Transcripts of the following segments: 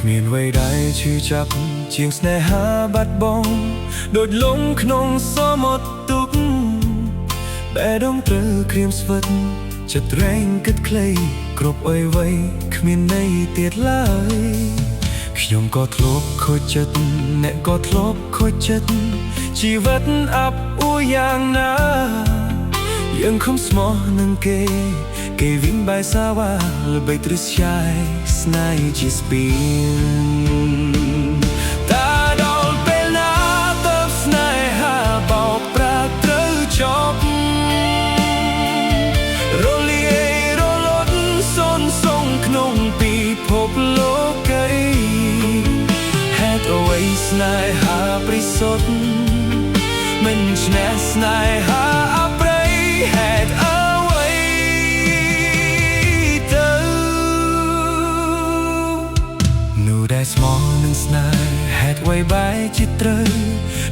មានអ្វីដែលឈឺចាប់ជាងស្នេហាបាត់បង់ដូចលងក្នុងសមុទ្រទុកបែរដងត្រូវក្រៀមស្វិតចិត្តត្រែងគិតខ្លីគ្រប់អីវ័យគ្មានន័យទៀតឡើយខ្ញុំក៏ធ្លាប់ខូចចិត្តអ្នកក៏ធ្លាប់ខូចចិត្តជីវិតអាប់អួរយ៉ាងណាយើងខំស្មោះនឹងគេវិញបែរសាវ៉ាល្បីទ្រឹស្ចាយស្នេហ៍ជាស្ពានតាដល់ពេលណាតើស្នេហាបោកប្រាស់ត្រូវចប់រលាយរលត់សូន្យសងក្នុងពិភពលោកីហេតុអ្វីស្នេហាព្រិសុទ្ធមិនឈ្នះស្នេហាអប្រិយហេតុដែលស្មោះនឹងស្នេហ៍ហេតុអ្វីបែរជាត្រូវ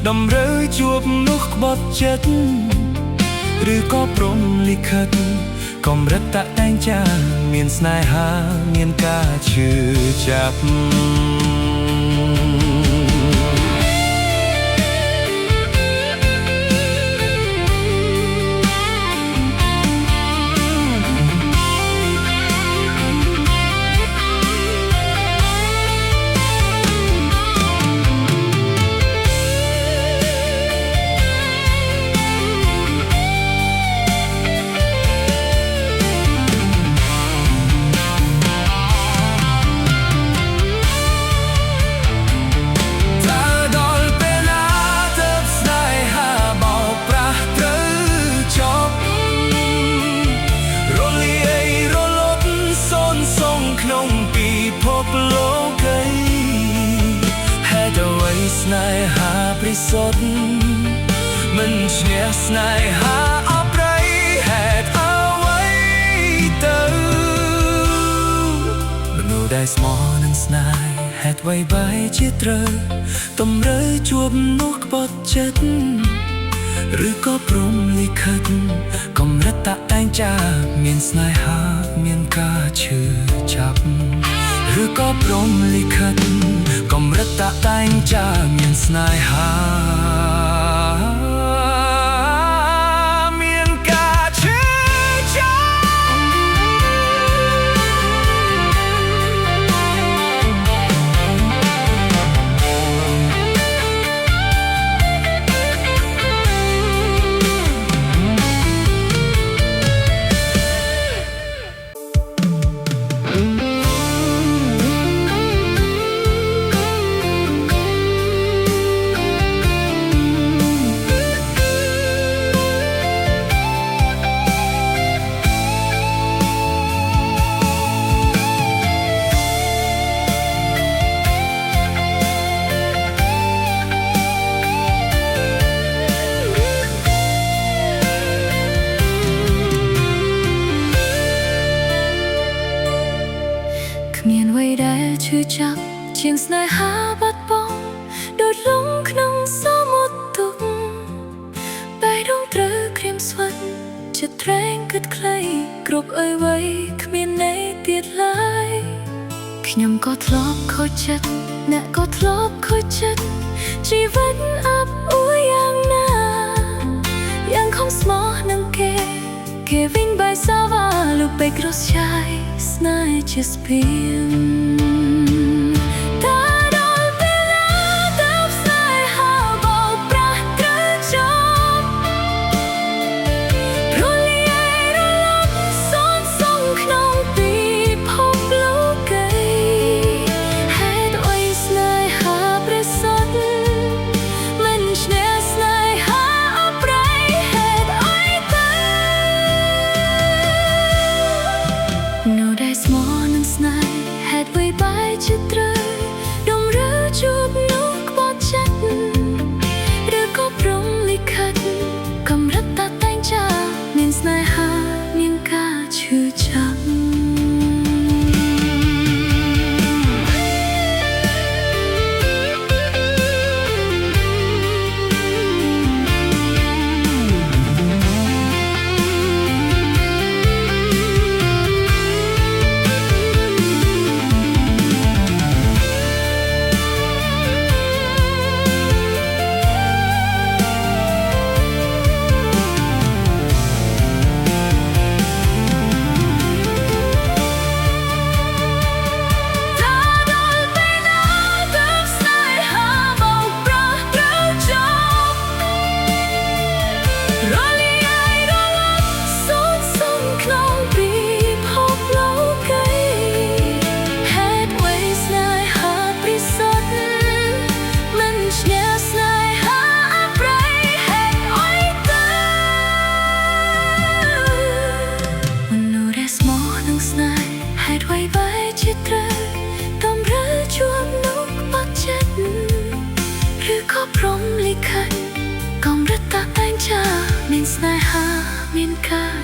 តម្រូវជួបនោះក្បត់ចិត្តឬក៏ព្រំលិខិតកម្រិតតាក់តែងចាមានស្នេហាមានការឈឺចាប់ស្នេហាព្រិសុទ្ធមិនឈ្នះស្នេហាអប្រិយហេតុអ្វីទៅមនុស្សដែលស្មោះនឹងស្នេហ៍ហេតុអ្វីបែរជាត្រូវតម្រូវជួបនោះក្បត់ចិត្តឬក៏ព្រំលិខិតកម្រិតតាក់តែងចាមានស្នេហាមានការឈឺចាប់ឬក៏ព្រំលិខិតកម្រិតតាក់តែងចាមានស្នេហាមានការឈឺចាប់គ្មានអ្វីដែលឈឺចាប់ជាងស្នេហាបាត់បង់ដូចលងក្នុងសមុទ្រទុកបែរដងត្រូវក្រៀមស្វិតចិត្តត្រែងគិតខ្លីគ្រប់អីវ័យគ្មានន័យទៀតឡើយខ្ញុំក៏ធ្លាប់ខូចចិត្តអ្នកក៏ធ្លាប់ខូចចិត្តជីវិតអាប់អួរយ៉ាងណាយ៉ាងខំស្មោះនឹងគេវិញបែរសាវ៉ាលោកបែកគ្រោះឆាយស្នេហ៍ជាស្ពានតាដល់ពេលណាតើស្នេហាបោកប្រាស់ត្រូវចប់រលាយរលត់សូន្យសងក្នុងពិភពលោកីហេតុអ្វីស្នេហាព្រិសុទ្ធមិនឈ្នះស្នេហាអប្រិយហេតុអ្វីទៅនៅដែលស្មោះនឹងស្នេហ៍ហេតុអ្វីបែ ចាមានស្នេហាមានការ